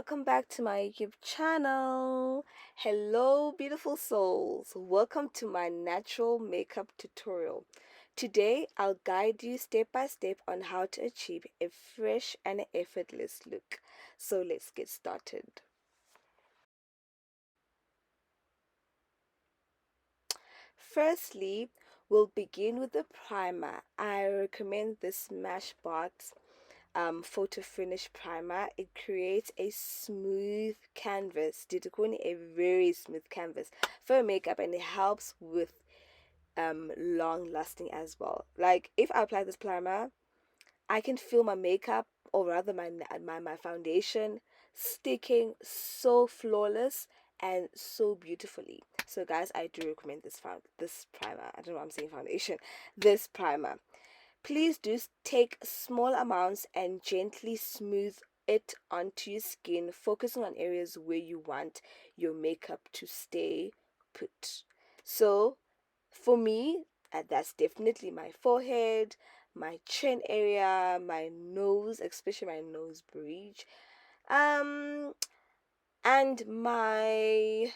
welcome back to my YouTube channel. Hello, beautiful souls. Welcome to my natural makeup tutorial. Today, I'll guide you step by step on how to achieve a fresh and effortless look. So let's get started. Firstly, we'll begin with the primer. I recommend this Smashbox photo finish primer. It creates a smooth canvas, a very smooth canvas for makeup, and it helps with long lasting as well. Like if I apply this primer, I can feel my makeup, or rather my foundation, sticking so flawless and so beautifully. So guys, I do recommend this primer. I don't know why I'm saying foundation. This primer. Please do take small amounts and gently smooth it onto your skin, focusing on areas where you want your makeup to stay put. So, for me, that's definitely my forehead, my chin area, my nose, especially my nose bridge, um, and my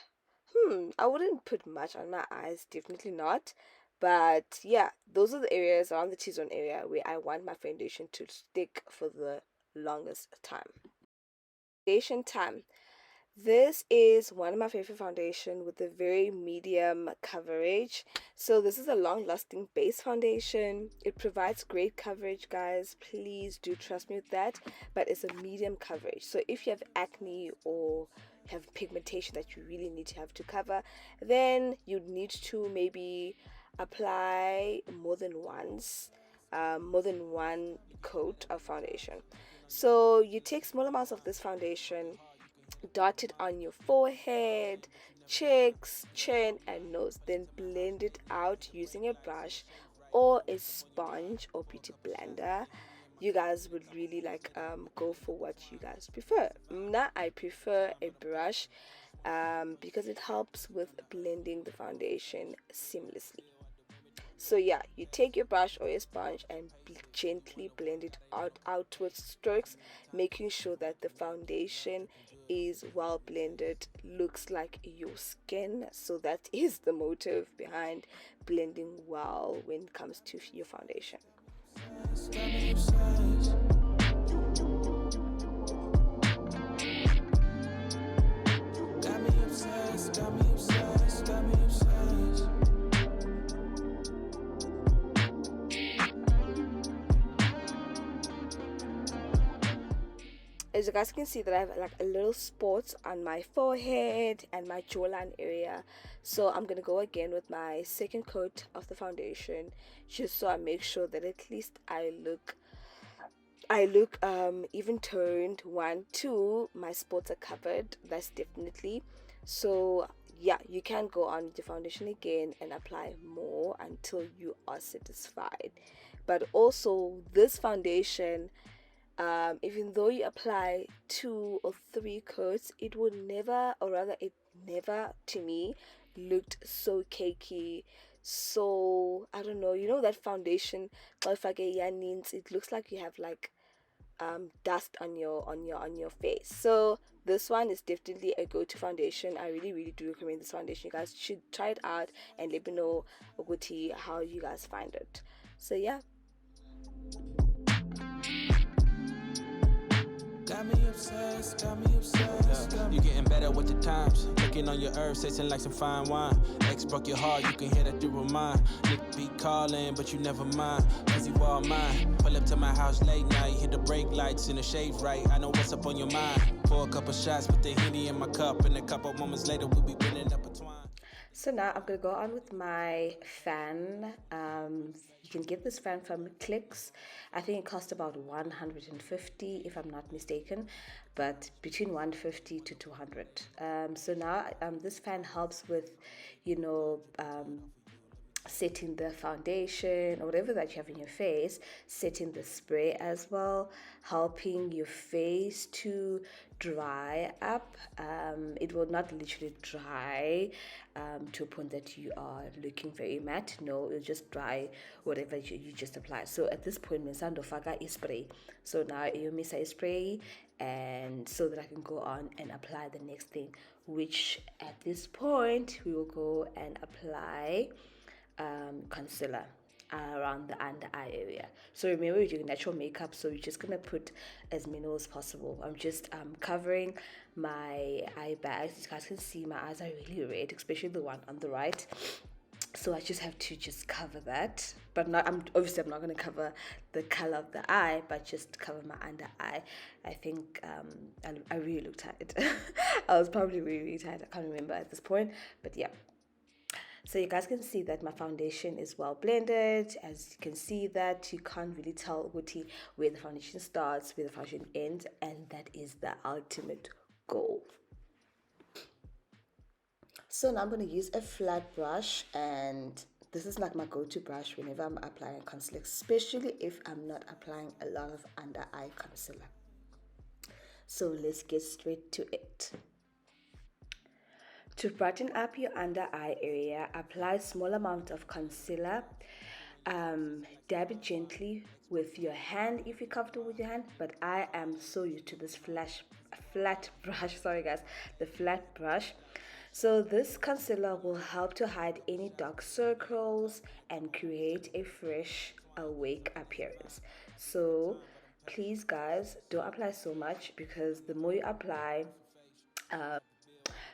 I wouldn't put much on my eyes, definitely not. But yeah, those are the areas around the T-zone area where I want my foundation to stick for the longest time. Foundation time. This is one of my favorite foundation with a very medium coverage. So this is a long-lasting base foundation. It provides great coverage, guys. Please do trust me with that. But it's a medium coverage. So if you have acne or have pigmentation that you really need to have to cover, then you need to maybe apply more than one coat of foundation. So you take small amounts of this foundation, dot it on your forehead, cheeks, chin, and nose. Then blend it out using a brush or a sponge or beauty blender. You guys would really go for what you guys prefer. Now I prefer a brush because it helps with blending the foundation seamlessly. So yeah, you take your brush or your sponge and gently blend it outwards strokes, making sure that the foundation is well blended, looks like your skin. So that is the motive behind blending well when it comes to your foundation. As you guys can see that I have like a little spot on my forehead and my jawline area, so I'm gonna go again with my second coat of the foundation, just so I make sure that at least I look even toned. One, two, my spots are covered. That's definitely. So yeah, you can go on with the foundation again and apply more until you are satisfied. But also this foundation, even though you apply 2 or 3 coats, it would never, or rather it never to me looked so cakey. So I don't know, that foundation, if I get it looks like you have like dust on your face. So this one is definitely a go-to foundation. I really do recommend this foundation. You guys should try it out and let me know Oguti how you guys find it. So yeah. Got me obsessed, got me obsessed. Yeah. You getting better with the times. Looking on your herbs, tasting like some fine wine. Ex broke your heart, you can hear that through a mind. Nick be calling, but you never mind. Cause you all mine. Pull up to my house late night, hit the brake lights in the shade right. I know what's up on your mind. Pour a couple shots with the Henny in my cup. And a couple moments later, we'll be bending up a twine. So now I'm gonna go on with my fan. You can get this fan from Clicks. I think it costs about 150 if I'm not mistaken, but between 150 to 200. So now this fan helps with, you know, setting the foundation or whatever that you have in your face, setting the spray as well, helping your face to dry up. It will not literally dry to a point that you are looking very matte. No, it'll just dry whatever you just apply. So at this point, Mensando Faga is spray. So now you miss a spray, and so that I can go on and apply the next thing, which at this point we will go and apply concealer around the under eye area. So remember, we're doing natural makeup, so you're just gonna put as minimal as possible. I'm just covering my eye bags. You guys can see my eyes are really red, especially the one on the right. So I just have to just cover that, but not. I'm not gonna cover the color of the eye, but just cover my under eye. I think I really look tired. I was probably really, really tired. I can't remember at this point, but yeah. So you guys can see that my foundation is well blended. As you can see that you can't really tell where the foundation starts, where the foundation ends, and that is the ultimate goal. So now I'm going to use a flat brush, and this is like my go-to brush whenever I'm applying concealer, especially if I'm not applying a lot of under eye concealer. So let's get straight to it. To brighten up your under eye area, apply small amount of concealer. Dab it gently with your hand if you're comfortable with your hand, but I am so used to this flat brush. Sorry guys, the flat brush. So this concealer will help to hide any dark circles and create a fresh, awake appearance. So please guys, don't apply so much, because the more you apply,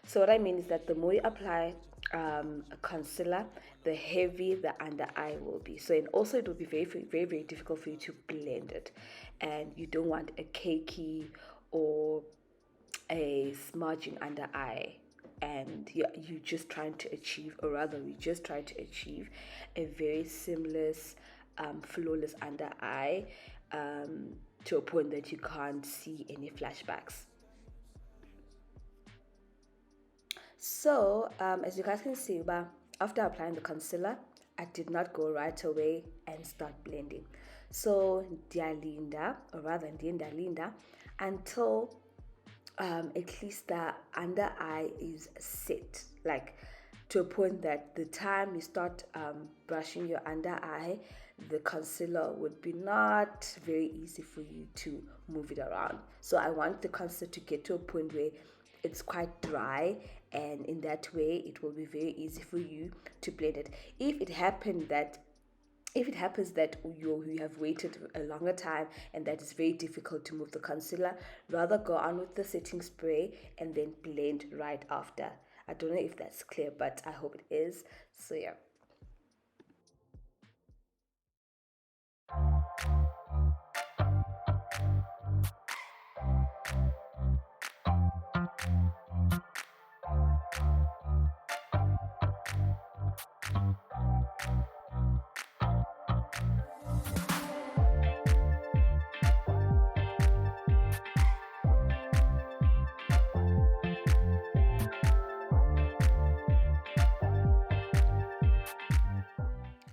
so what I mean is that the more you apply a concealer, the heavy the under eye will be. So, and also it will be very, very, very difficult for you to blend it, and you don't want a cakey or a smudging under eye. And you're just trying to achieve, or rather, we just try to achieve a very seamless, flawless under eye, to a point that you can't see any flashbacks. So, as you guys can see, after applying the concealer, I did not go right away and start blending. So, dialinda, or rather, dialinda, until at least the under eye is set, like to a point that the time you start brushing your under eye, the concealer would be not very easy for you to move it around. So I want the concealer to get to a point where it's quite dry, and in that way it will be very easy for you to blend it. If it happens that you have waited a longer time and that is very difficult to move the concealer, rather go on with the setting spray and then blend right after. I don't know if that's clear, but I hope it is. So yeah.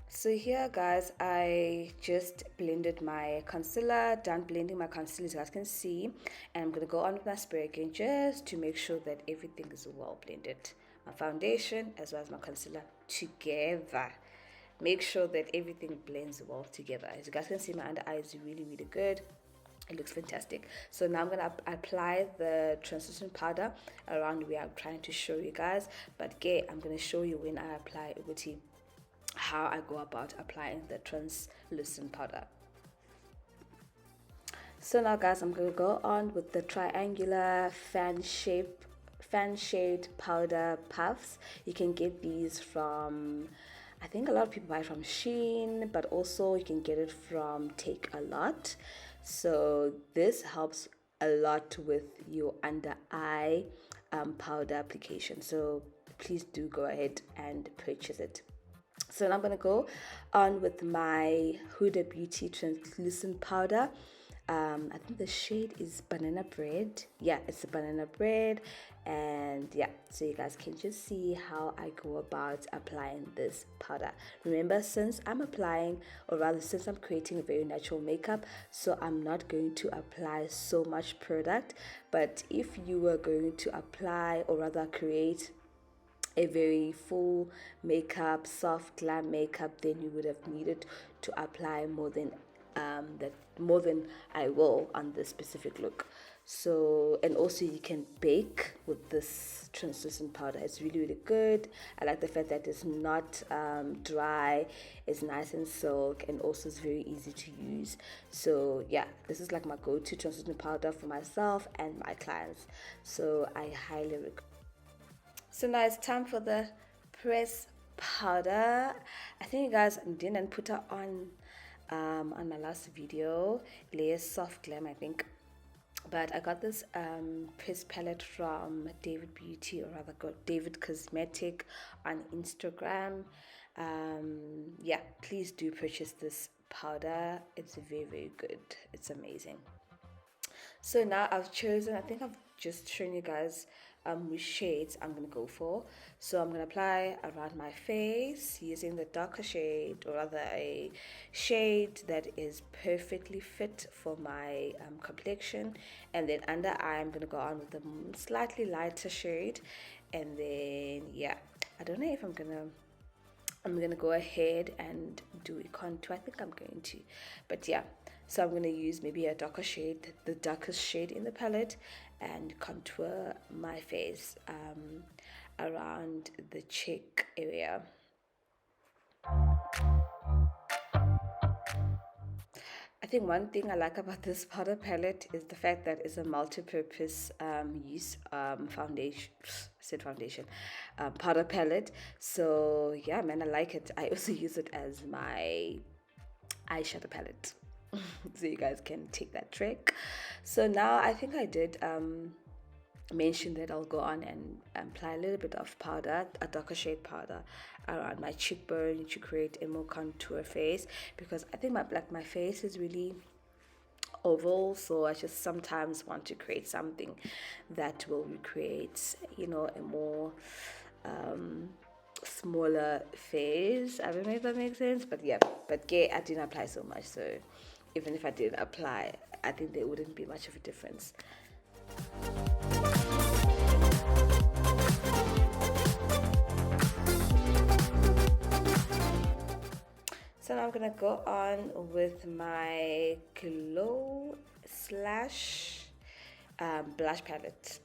So here guys, I just blended my concealer, done blending my concealer as you guys can see, and I'm going to go on with my spray again just to make sure that everything is well blended. My foundation as well as my concealer together. Make sure that everything blends well together. As you guys can see, my under eye is really, really good. It looks fantastic. So now I'm going to apply the translucent powder around where I'm trying to show you guys. But again, I'm going to show you when I apply Uguti how I go about applying the translucent powder. So now guys, I'm going to go on with the triangular fan shaped powder puffs. You can get these from, I think a lot of people buy from Shein, but also you can get it from Take a Lot. So this helps a lot with your under eye powder application. So please do go ahead and purchase it. So now I'm going to go on with my Huda Beauty translucent powder. I think the shade is banana bread. Yeah, it's a banana bread. And yeah, so you guys can just see how I go about applying this powder. Remember, since I'm applying, or rather since I'm creating a very natural makeup, so I'm not going to apply so much product. But if you were going to apply, or rather create a very full makeup, soft glam makeup, then you would have needed to apply more than I will on this specific look. So, and also you can bake with this translucent powder. It's really, really good. I like the fact that it's not dry, it's nice and silk, and also it's very easy to use. So yeah, this is like my go-to translucent powder for myself and my clients. So I highly recommend. So now it's time for the press powder. I think you guys didn't put her on my last video. Layer Soft Glam, I think. But I got this press palette from David Beauty, or rather got David Cosmetic on Instagram. Yeah, please do purchase this powder. It's very, very good. It's amazing. So now I've chosen, I think I've just shown you guys which shades I'm going to go for. So I'm going to apply around my face using the darker shade, or rather a shade that is perfectly fit for my complexion. And then under eye, I'm going to go on with a slightly lighter shade. And then, yeah, I don't know if I'm gonna go ahead and do a contour. I think I'm going to, but yeah. So I'm gonna use maybe a darker shade, the darkest shade in the palette, and contour my face around the cheek area. I think one thing I like about this powder palette is the fact that it's a multi-purpose use foundation. Said foundation, powder palette. So yeah, man, I like it. I also use it as my eyeshadow palette. So you guys can take that trick. So now I think I did mention that I'll go on and apply a little bit of powder, a darker shade powder, around my cheekbone to create a more contour face, because I think my face is really oval, so I just sometimes want to create something that will recreate, a more smaller face. I don't know if that makes sense, but yeah, but gay, I didn't apply so much, so even if I did apply, I think there wouldn't be much of a difference. So now I'm gonna go on with my glow slash blush palette.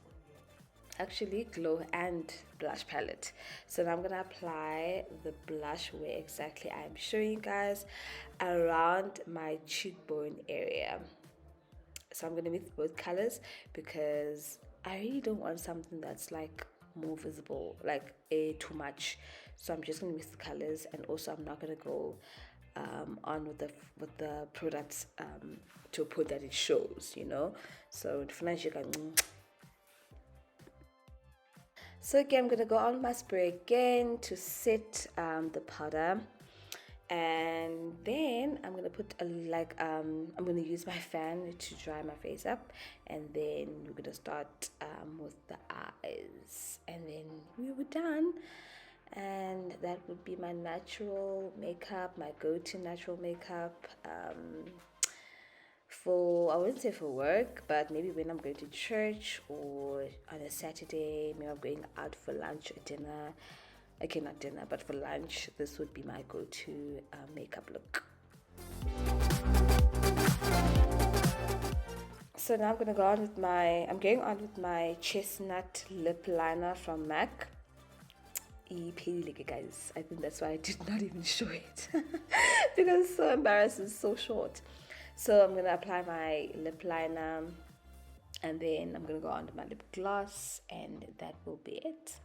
Actually, glow and blush palette. So now I'm gonna apply the blush where exactly I'm showing you guys, around my cheekbone area. So I'm gonna mix both colors because I really don't want something that's like more visible, like too much. So I'm just gonna mix the colors, and also I'm not gonna go on with the products to a point that it shows. So you can. So again, I'm gonna go on my spray again to set the powder, and then I'm gonna put I'm gonna use my fan to dry my face up, and then we're gonna start with the eyes, and then we were done. And that would be my natural makeup, my go-to natural makeup. I wouldn't say for work, but maybe when I'm going to church, or on a Saturday, maybe I'm going out for lunch or dinner. Okay, not dinner, but for lunch, this would be my go-to makeup look. So now I'm going on with my chestnut lip liner from MAC. Guys, I think that's why I did not even show it because it's so embarrassing, it's so short. So I'm gonna apply my lip liner, and then I'm gonna go on to my lip gloss, and that will be it.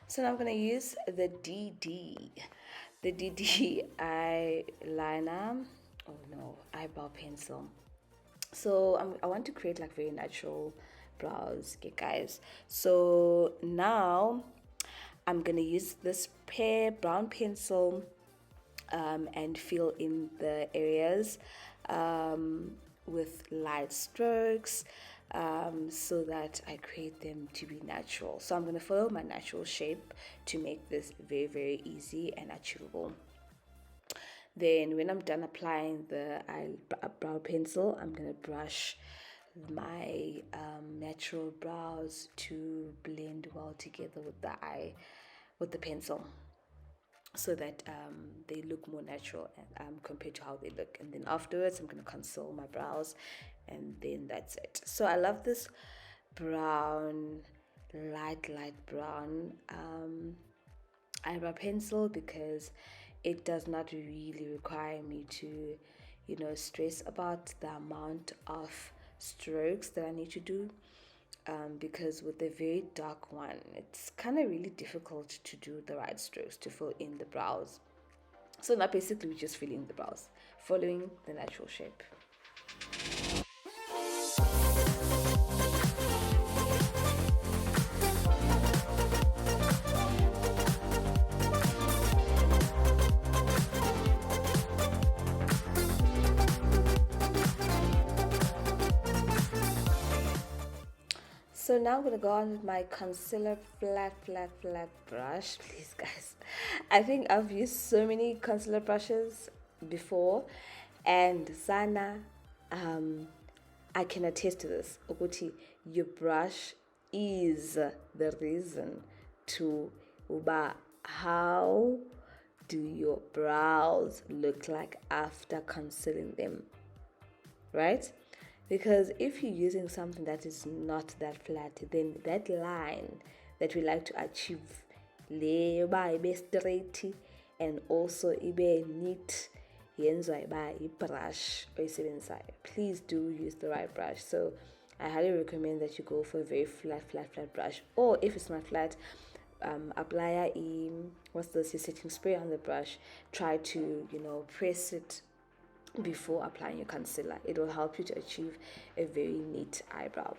So now I'm gonna use the DD eyeliner. Oh no, eyebrow pencil. So I want to create like very natural brows, okay guys. So now I'm gonna use this brown pencil and fill in the areas with light strokes so that I create them to be natural. So I'm going to follow my natural shape to make this very, very easy and achievable. Then when I'm done applying the eyebrow pencil, I'm going to brush my natural brows to blend well together with the pencil, so that they look more natural compared to how they look. And then afterwards, I'm going to conceal my brows, and then that's it. So I love this brown, light brown eyebrow pencil because it does not really require me to, stress about the amount of strokes that I need to do. Because with the very dark one, it's kind of really difficult to do the right strokes to fill in the brows. So now basically we just fill in the brows, following the natural shape. So now I'm going to go on with my concealer flat brush. Please, guys. I think I've used so many concealer brushes before. And Sana, I can attest to this. Okuti, your brush is the reason to uba how do your brows look like after concealing them, right? Because if you're using something that is not that flat, then that line that we like to achieve, le ba ibe straight and also ibe neat, yenziwa iba brush oyisebenzisayo. Please do use the right brush. So I highly recommend that you go for a very flat brush, or if it's not flat, apply your setting spray on the brush. Try to press it before applying your concealer. It will help you to achieve a very neat eyebrow.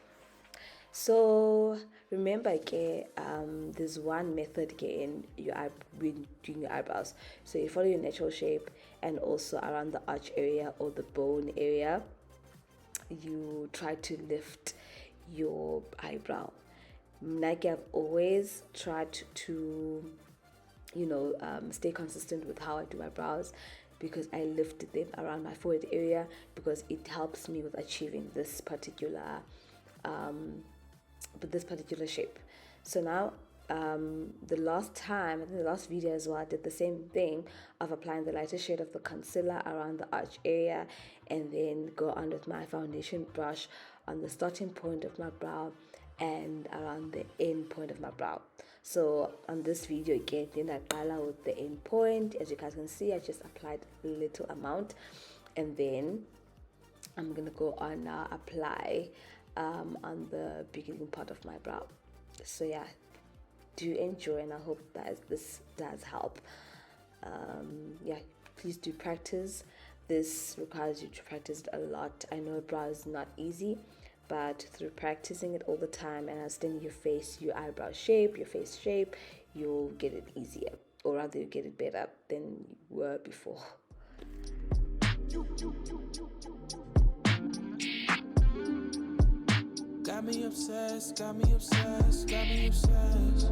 So remember, there's one method when doing your eyebrows. So you follow your natural shape, and also around the arch area or the bone area, you try to lift your eyebrow. Like I've always tried to stay consistent with how I do my brows, because I lift them around my forehead area, because it helps me with achieving this particular shape. So now the last time, I think the last video as well, I did the same thing of applying the lighter shade of the concealer around the arch area, and then go on with my foundation brush on the starting point of my brow and around the end point of my brow. So on this video again, then I color with the end point. As you guys can see, I just applied a little amount, and then I'm gonna go on now apply on the beginning part of my brow. So yeah, do enjoy, and I hope that this does help. Yeah, please do practice. This requires you to practice a lot. I know brow is not easy, but through practicing it all the time and understanding your eyebrow shape, your face shape, you'll get it easier, or rather you get it better than you were before. Got me obsessed, got me obsessed, got me obsessed.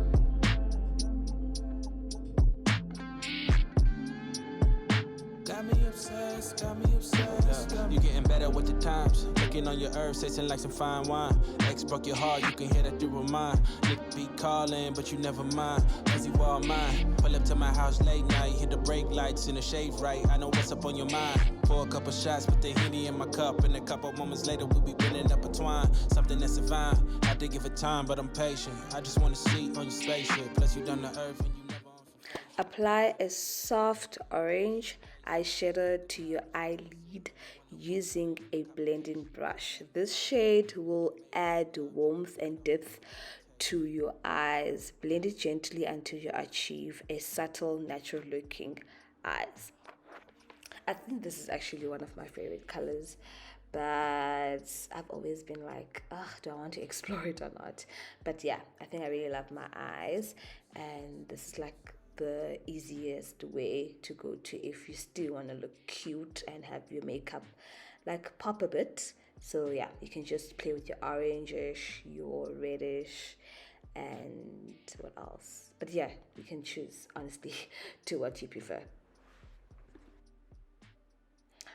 Got me obsessed, got me obsessed. You getting better with the times. Looking on your herbs, tasting like some fine wine. Ex broke your heart, you can hear that through her mind. Nick be calling, but you never mind. Cause you all mine. Pull up to my house late night, hit the brake lights and the shade right. I know what's up on your mind. Pour a couple shots, put the Henny in my cup. And a couple moments later, we'll be bending up a twine. Something that's divine. Had to give it time, but I'm patient. I just wanna see on your spaceship. Plus you done the earth and you never. Apply a soft orange eyeshadow to your eyelid using a blending brush. This shade will add warmth and depth to your eyes. Blend it gently until you achieve a subtle, natural looking eyes. I think this is actually one of my favorite colors, but I've always been like, do I want to explore it or not? But yeah, I think I really love my eyes, and this is like the easiest way to go to if you still want to look cute and have your makeup like pop a bit. So yeah, you can just play with your orangish, your reddish, and what else? But yeah, you can choose honestly to what you prefer.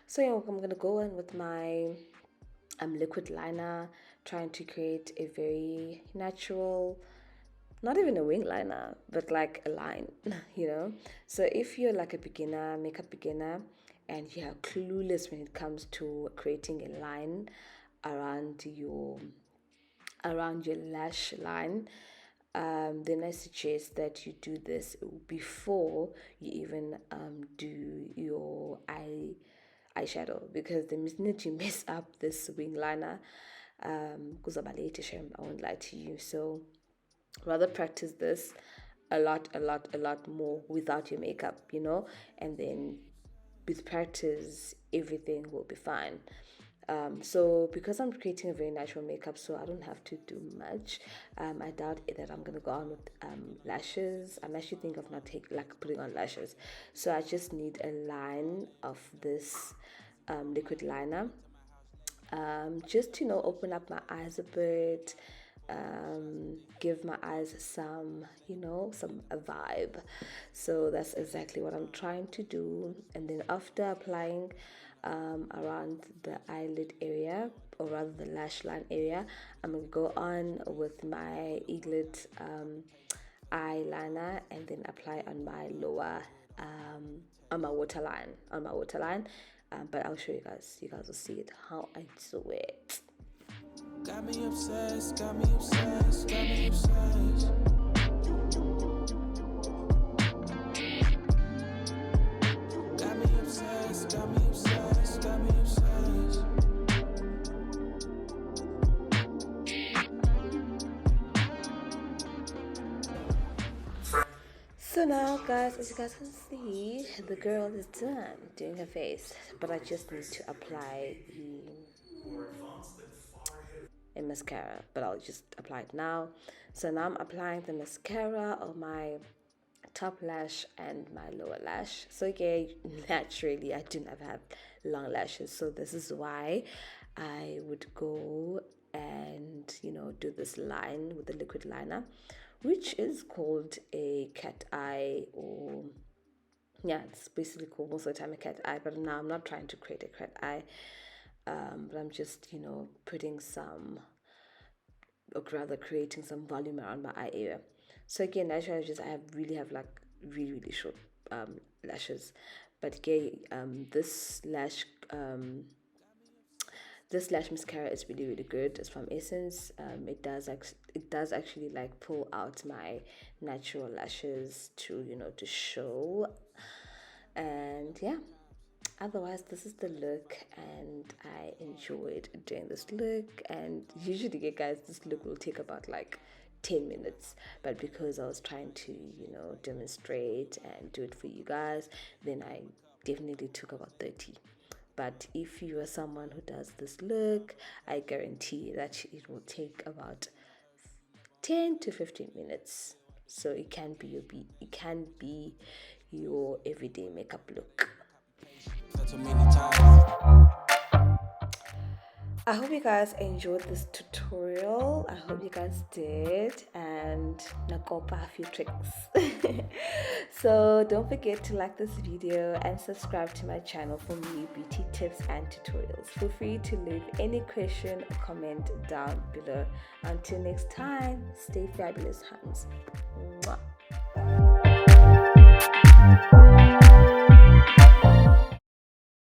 So yeah, I'm gonna go in with my liquid liner, trying to create a very natural, not even a wing liner, but like a line, you know. So if you're like a beginner, makeup beginner, and you are clueless when it comes to creating a line around your lash line, then I suggest that you do this before you even do your eyeshadow, because the minute you mess up this wing liner, because I'm a late shame, I won't lie to you. So rather practice this a lot more without your makeup, and then with practice everything will be fine. So because I'm creating a very natural makeup, so I don't have to do much. I doubt that I'm gonna go on with lashes. I'm actually thinking of not putting on lashes. So I just need a line of this liquid liner, just to open up my eyes a bit, give my eyes some some a vibe. So that's exactly what I'm trying to do. And then after applying around the eyelid area, or rather the lash line area, I'm gonna go on with my eaglet eyeliner, and then apply on my lower on my waterline. But I'll show you guys. You guys will see it how I do it. Got me obsessed, got me obsessed, got me obsessed. Got me obsessed, got me obsessed, got me obsessed. So now, guys, as you guys can see, the girl is done doing her face, but I just need to apply a mascara, but I'll just apply it now. So now I'm applying the mascara on my top lash and my lower lash. So yeah, naturally I do not have long lashes, so this is why I would go and do this line with the liquid liner, which is called a cat eye, or yeah, it's basically called most of the time a cat eye. But now I'm not trying to create a cat eye, but I'm just putting some, or rather creating some volume around my eye area. So again, naturally, I have like really short lashes, but again, this lash mascara is really good. It's from Essence. It does actually like pull out my natural lashes to show. And yeah, otherwise this is the look, and I enjoyed doing this look. And usually, guys, this look will take about like 10 minutes, but because I was trying to demonstrate and do it for you guys, then I definitely took about 30. But if you are someone who does this look, I guarantee that it will take about 10 to 15 minutes. So it can be your everyday makeup look. I hope you guys enjoyed this tutorial. I hope you guys did, and nakopa a few tricks. So don't forget to like this video and subscribe to my channel for more beauty tips and tutorials. Feel free to leave any question or comment down below. Until next time, stay fabulous, hands. Mwah.